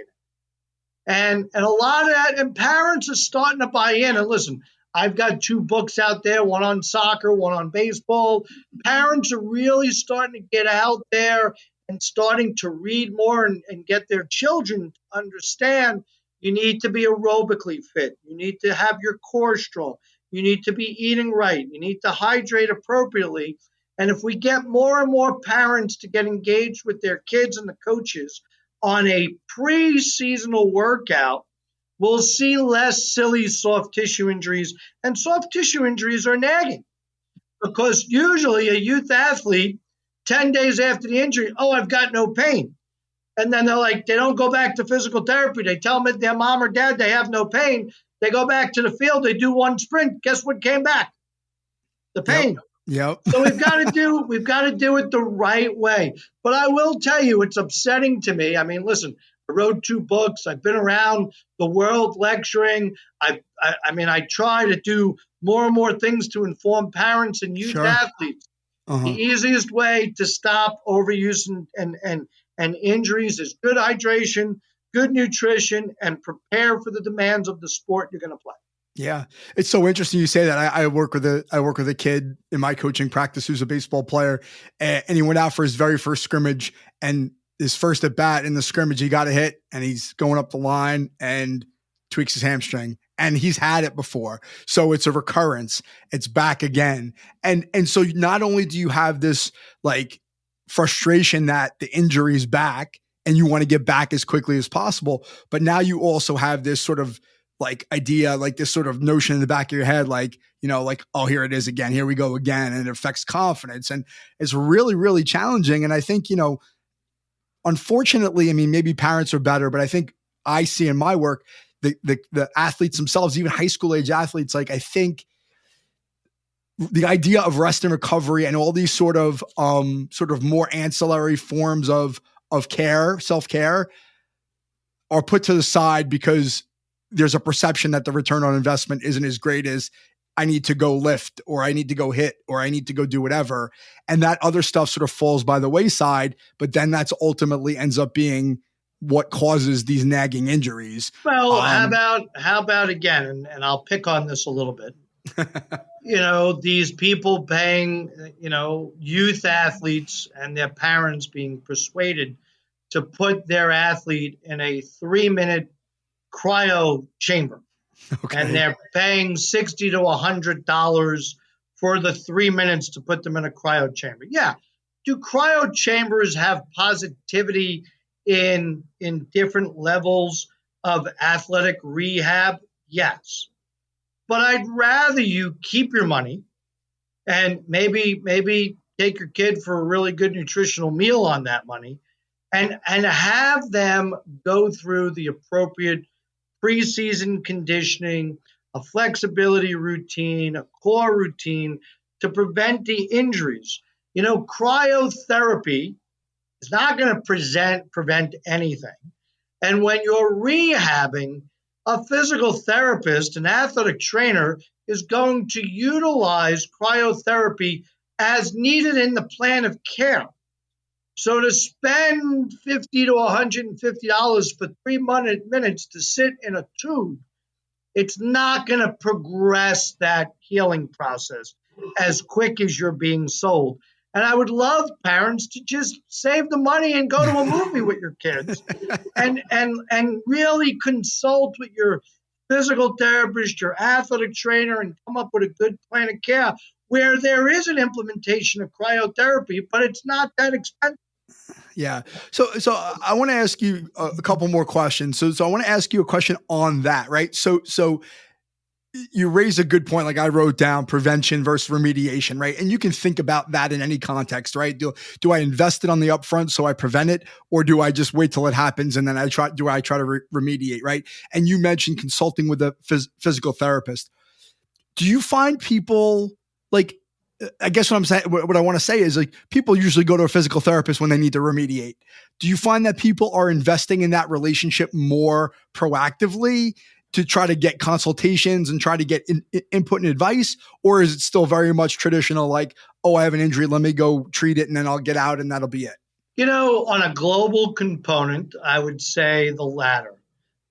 in. And a lot of that, and parents are starting to buy in. And listen, I've got 2 books out there, one on soccer, one on baseball. Parents are really starting to get out there and starting to read more and get their children to understand you need to be aerobically fit. You need to have your core strong. You need to be eating right. You need to hydrate appropriately. And if we get more and more parents to get engaged with their kids and the coaches on a pre-seasonal workout, we'll see less silly soft tissue injuries. And soft tissue injuries are nagging because usually a youth athlete, 10 days after the injury, oh, I've got no pain. And then they don't go back to physical therapy. They tell them their mom or dad they have no pain. They go back to the field. They do one sprint. Guess what came back? The pain. Yep. So we've got to do it the right way. But I will tell you, it's upsetting to me. I mean, listen, I wrote 2 books. I've been around the world lecturing. I try to do more and more things to inform parents and youth athletes. The easiest way to stop overuse and injuries is good hydration, good nutrition, and prepare for the demands of the sport you're going to play. Yeah. It's so interesting you say that. I work with a kid in my coaching practice who's a baseball player, and he went out for his very first scrimmage, and his first at bat in the scrimmage, he got a hit and he's going up the line and tweaks his hamstring, and he's had it before. So it's a recurrence. It's back again. And so not only do you have this like frustration that the injury is back and you want to get back as quickly as possible, but now you also have this sort of like idea, like this sort of notion in the back of your head, like, oh, here it is again, here we go again. And it affects confidence. And it's really, really challenging. And I think, unfortunately, I mean, maybe parents are better, but I think I see in my work, the athletes themselves, even high school age athletes, like I think the idea of rest and recovery and all these sort of more ancillary forms of care, self-care are put to the side because there's a perception that the return on investment isn't as great as I need to go lift or I need to go hit or I need to go do whatever. And that other stuff sort of falls by the wayside, but then that's ultimately ends up being what causes these nagging injuries. Well, how about again, and I'll pick on this a little bit. These people paying, youth athletes and their parents being persuaded to put their athlete in a 3-minute cryo chamber. Okay. And they're paying $60 to $100 for the 3 minutes to put them in a cryo chamber. Yeah. Do cryo chambers have positivity in different levels of athletic rehab? Yes. But I'd rather you keep your money and maybe take your kid for a really good nutritional meal on that money and have them go through the appropriate preseason conditioning, a flexibility routine, a core routine to prevent the injuries. Cryotherapy is not going to prevent anything. And when you're rehabbing, a physical therapist, an athletic trainer, is going to utilize cryotherapy as needed in the plan of care. So to spend $50 to $150 for 3 minutes to sit in a tube, it's not going to progress that healing process as quick as you're being sold. And I would love parents to just save the money and go to a movie with your kids and really consult with your physical therapist, your athletic trainer, and come up with a good plan of care where there is an implementation of cryotherapy, but it's not that expensive. Yeah. So I want to ask you a couple more questions. So I want to ask you a question on that, right? So you raise a good point. Like I wrote down prevention versus remediation, right? And you can think about that in any context, right? Do I invest it on the upfront so I prevent it, or do I just wait till it happens and then I try to remediate, right? And you mentioned consulting with a physical therapist. Do you find people like, I guess what I'm saying, what I want to say is like people usually go to a physical therapist when they need to remediate. Do you find that people are investing in that relationship more proactively to try to get consultations and try to get input and advice? Or is it still very much traditional, like, oh, I have an injury, let me go treat it and then I'll get out and that'll be it? On a global component, I would say the latter.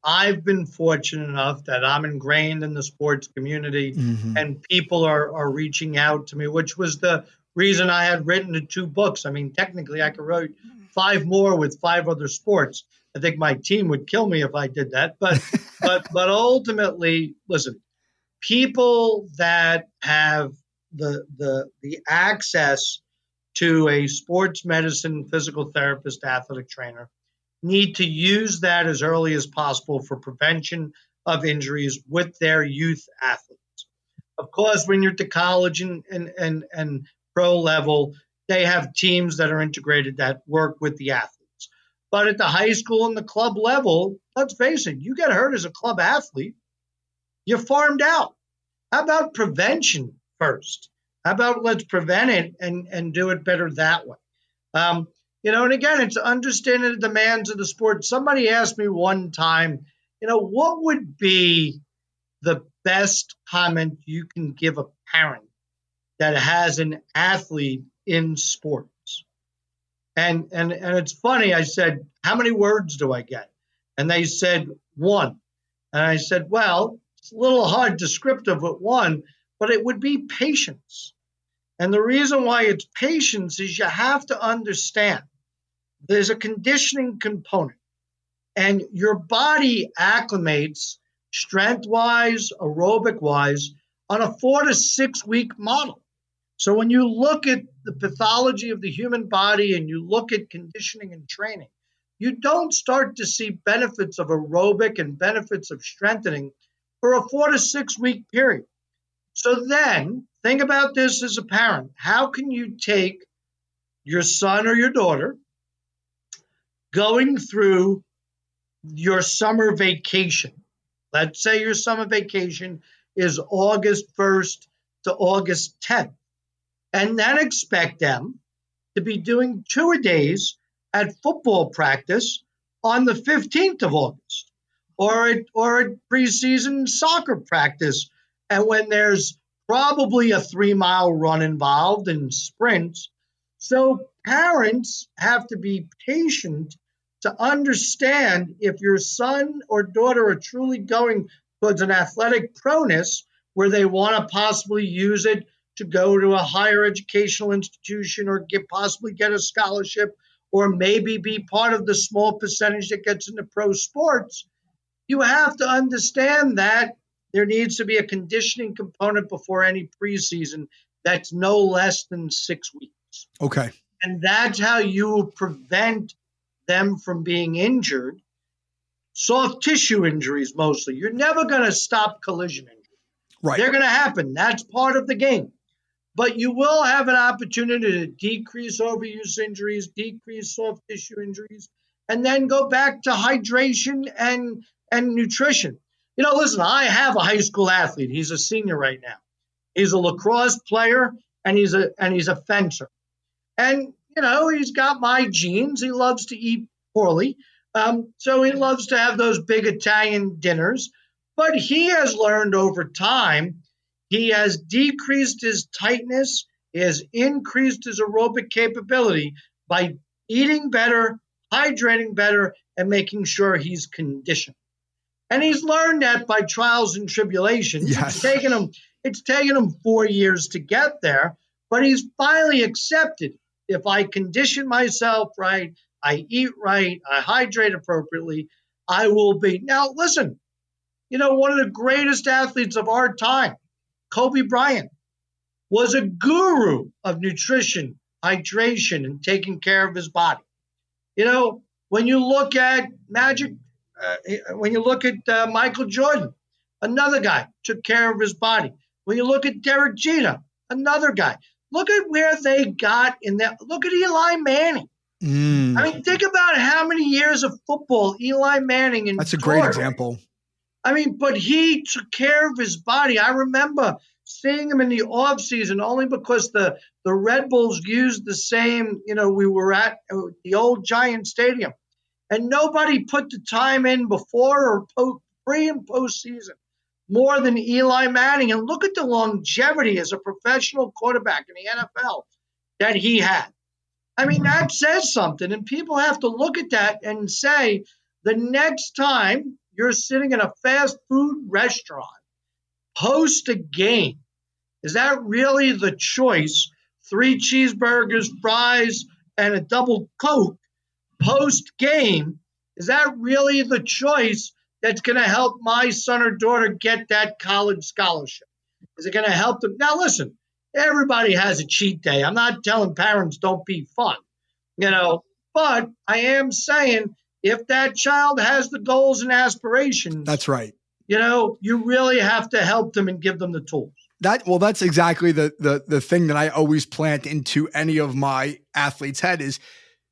I've been fortunate enough that I'm ingrained in the sports community and people are reaching out to me, which was the reason I had written the 2 books. I mean, technically I could write 5 more with 5 other sports. I think my team would kill me if I did that. But ultimately, listen, people that have the access to a sports medicine, physical therapist, athletic trainer need to use that as early as possible for prevention of injuries with their youth athletes. Of course, when you're at the college and pro level, they have teams that are integrated that work with the athletes. But at the high school and the club level, let's face it, you get hurt as a club athlete, you're farmed out. How about prevention first? How about let's prevent it and do it better that way? And again, it's understanding the demands of the sport. Somebody asked me one time, what would be the best comment you can give a parent that has an athlete in sports? And it's funny, I said, how many words do I get? And they said 1. And I said, well, it's a little hard descriptive with 1, but it would be patience. And the reason why it's patience is you have to understand there's a conditioning component, and your body acclimates strength-wise, aerobic-wise on a 4 to 6 week model. So when you look at the pathology of the human body and you look at conditioning and training, you don't start to see benefits of aerobic and benefits of strengthening for a 4 to 6 week period. So then think about this as a parent. How can you take your son or your daughter going through your summer vacation? Let's say your summer vacation is August 1st to August 10th, and then expect them to be doing 2-a-days at football practice on the 15th of August, or at preseason soccer practice, and when there's probably a 3-mile run involved in sprints. So parents have to be patient to understand if your son or daughter are truly going towards an athletic proneness where they want to possibly use it to go to a higher educational institution or possibly get a scholarship, or maybe be part of the small percentage that gets into pro sports. You have to understand that there needs to be a conditioning component before any preseason that's no less than 6 weeks. Okay. And that's how you prevent them from being injured. Soft tissue injuries mostly. You're never going to stop collision injuries. Right. They're going to happen. That's part of the game. But you will have an opportunity to decrease overuse injuries, decrease soft tissue injuries, and then go back to hydration and nutrition. Listen, I have a high school athlete. He's a senior right now. He's a lacrosse player and he's a fencer. And he's got my genes. He loves to eat poorly. So he loves to have those big Italian dinners. But he has learned over time, he has decreased his tightness, he has increased his aerobic capability by eating better, hydrating better, and making sure he's conditioned. And he's learned that by trials and tribulations. Yes. It's taken him 4 years to get there, but he's finally accepted. If I condition myself right, I eat right, I hydrate appropriately, I will be. Now, listen, one of the greatest athletes of our time, Kobe Bryant, was a guru of nutrition, hydration, and taking care of his body. When you look at Michael Jordan, another guy took care of his body. When you look at Derek Jeter, another guy. Look at where they got in there. Look at Eli Manning. I mean, think about how many years of football Eli Manning endured. That's a great example. I mean, but he took care of his body. I remember seeing him in the off season only because the Red Bulls used the same, we were at the old Giant Stadium. And nobody put the time in before or pre and post season more than Eli Manning. And look at the longevity as a professional quarterback in the NFL that he had. I mean, that says something. And people have to look at that and say, the next time you're sitting in a fast food restaurant post a game, is that really the choice? 3 cheeseburgers, fries, and a double Coke post game. Is that really the choice that's going to help my son or daughter get that college scholarship? Is it going to help them? Now, listen, everybody has a cheat day. I'm not telling parents don't be fun, but I am saying if that child has the goals and aspirations, that's right. You really have to help them and give them the tools. That's exactly the thing that I always plant into any of my athletes' head is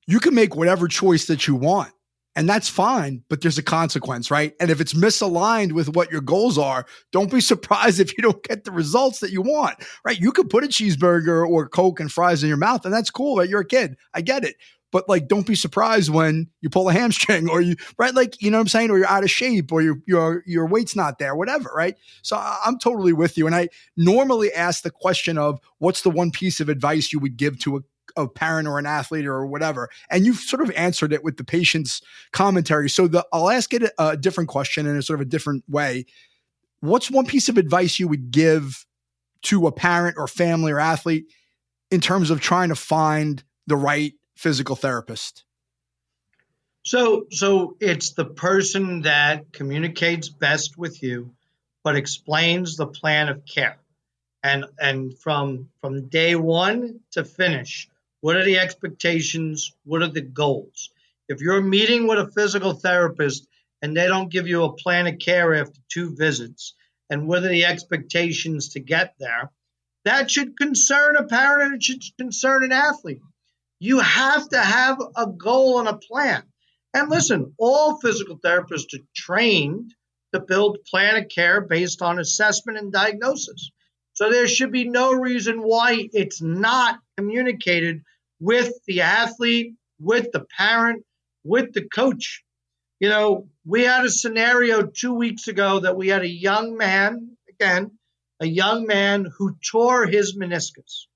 you can make whatever choice that you want, and that's fine, but there's a consequence, right? And if it's misaligned with what your goals are, don't be surprised if you don't get the results that you want, right? You could put a cheeseburger or Coke and fries in your mouth, and that's cool, right? You're a kid. I get it. But don't be surprised when you pull a hamstring or right? You know what I'm saying? Or you're out of shape or your weight's not there, whatever, right? So I'm totally with you. And I normally ask the question of what's the one piece of advice you would give to a parent or an athlete or whatever. And you've sort of answered it with the patient's commentary. So I'll ask it a different question in a sort of a different way. What's one piece of advice you would give to a parent or family or athlete in terms of trying to find the right physical therapist? So it's the person that communicates best with you, but explains the plan of care. And from day one to finish, what are the expectations? What are the goals? If you're meeting with a physical therapist and they don't give you a plan of care after 2 visits, and what are the expectations to get there, that should concern a parent and it should concern an athlete. You have to have a goal and a plan. And listen, all physical therapists are trained to build plan of care based on assessment and diagnosis. So there should be no reason why it's not communicated with the athlete, with the parent, with the coach. We had a scenario 2 weeks ago that we had a young man who tore his meniscus.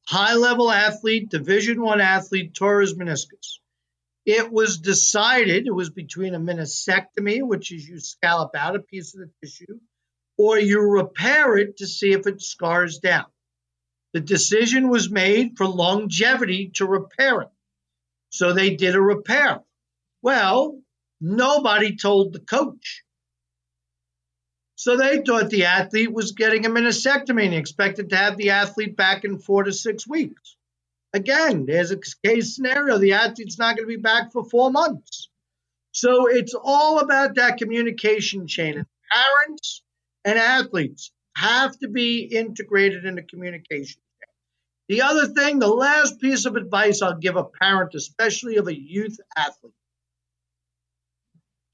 High-level athlete, Division I athlete, tore his meniscus. It was decided it was between a meniscectomy, which is you scallop out a piece of the tissue, or you repair it to see if it scars down. The decision was made for longevity to repair it. So they did a repair. Well, nobody told the coach. So they thought the athlete was getting a meniscectomy and expected to have the athlete back in 4 to 6 weeks. Again, there's a case scenario. The athlete's not going to be back for 4 months. So it's all about that communication chain. And parents and athletes have to be integrated in the communication chain. The other thing, the last piece of advice I'll give a parent, especially of a youth athlete,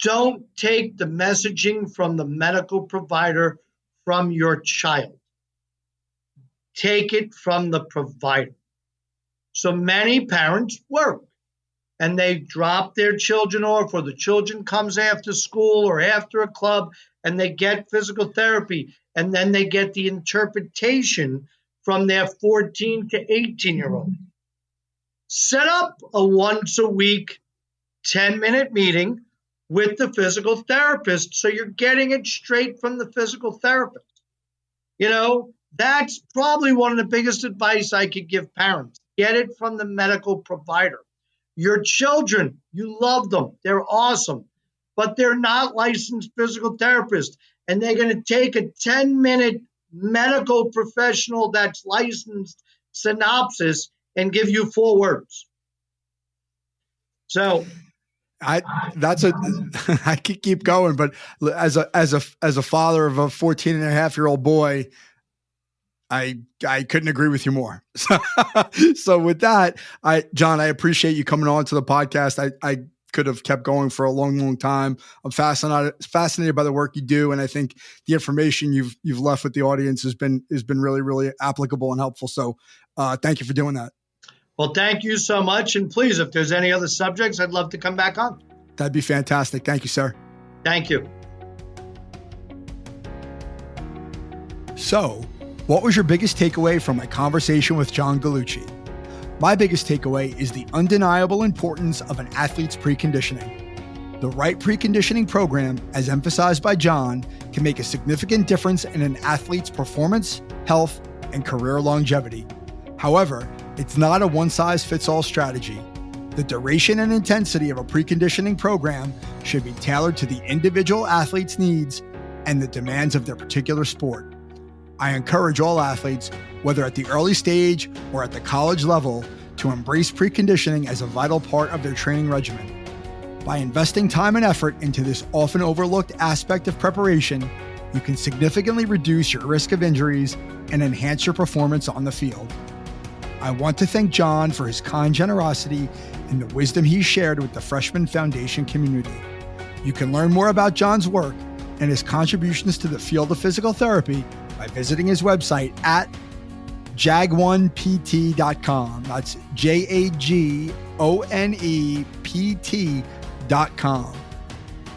don't take the messaging from the medical provider from your child. Take it from the provider. So many parents work and they drop their children off, or the children comes after school or after a club and they get physical therapy, and then they get the interpretation from their 14 to 18-year-old. Set up a once a week 10-minute meeting with the physical therapist so you're getting it straight from the physical therapist. That's probably one of the biggest advice I could give parents. Get it from the medical provider. Your children, you love them. They're awesome. But they're not licensed physical therapists. And they're going to take a 10-minute medical professional that's licensed synopsis and give you 4 words. So I could keep going, but as a father of a 14-and-a-half-year-old boy, I couldn't agree with you more. So with that, John, I appreciate you coming on to the podcast. I could have kept going for a long, long time. I'm fascinated by the work you do, and I think the information you've left with the audience has been really, really applicable and helpful. So thank you for doing that. Well, thank you so much. And please, if there's any other subjects, I'd love to come back on. That'd be fantastic. Thank you, sir. Thank you. So, what was your biggest takeaway from my conversation with John Gallucci? My biggest takeaway is the undeniable importance of an athlete's preconditioning. The right preconditioning program, as emphasized by John, can make a significant difference in an athlete's performance, health, and career longevity. However, it's not a one-size-fits-all strategy. The duration and intensity of a preconditioning program should be tailored to the individual athlete's needs and the demands of their particular sport. I encourage all athletes, whether at the early stage or at the college level, to embrace preconditioning as a vital part of their training regimen. By investing time and effort into this often overlooked aspect of preparation, you can significantly reduce your risk of injuries and enhance your performance on the field. I want to thank John for his kind generosity and the wisdom he shared with the Freshman Foundation community. You can learn more about John's work and his contributions to the field of physical therapy by visiting his website at jag1pt.com. That's JAGONEPT.com.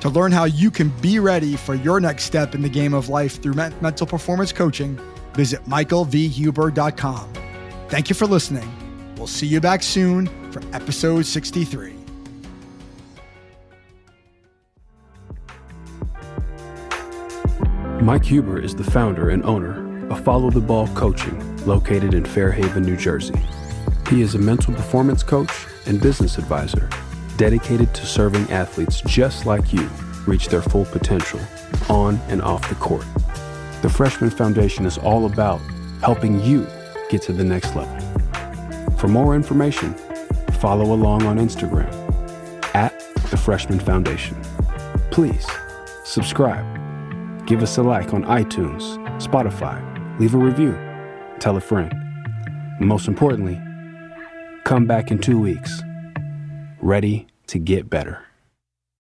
To learn how you can be ready for your next step in the game of life through mental performance coaching, visit michaelvhuber.com. Thank you for listening. We'll see you back soon for episode 63. Mike Huber is the founder and owner of Follow the Ball Coaching, located in Fairhaven, New Jersey. He is a mental performance coach and business advisor dedicated to serving athletes just like you reach their full potential on and off the court. The Freshman Foundation is all about helping you get to the next level. For more information, follow along on Instagram at the Freshman Foundation. Please subscribe, give us a like on iTunes, Spotify, leave a review, tell a friend. Most importantly, come back in 2 weeks, ready to get better.